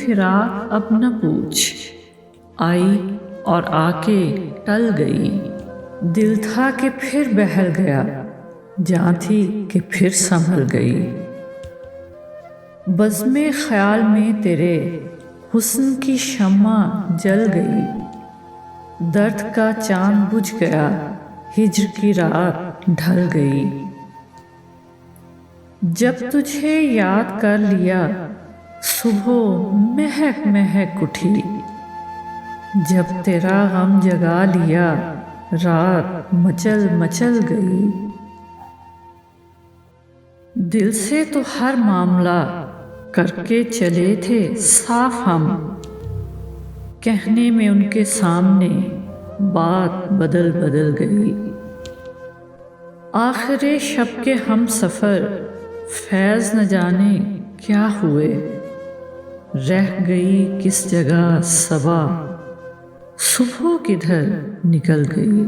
फिराक अब न पूछ, आई और आके टल गई। दिल था कि फिर बहल गया, जान थी कि फिर संभल गई। बज़्मे ख्याल में तेरे हुस्न की शम्मा जल गई। दर्द का चांद बुझ गया, हिज्र की रात ढल गई। जब तुझे याद कर लिया, सुबह महक महक उठी। जब तेरा गम जगा लिया, रात मचल मचल गई। दिल से तो हर मामला करके चले थे साफ हम, कहने में उनके सामने बात बदल बदल गई। आखिरे शब के हम सफ़र फैज़ न जाने क्या हुए, रह गई किस जगह सबा, सुबह किधर निकल गई।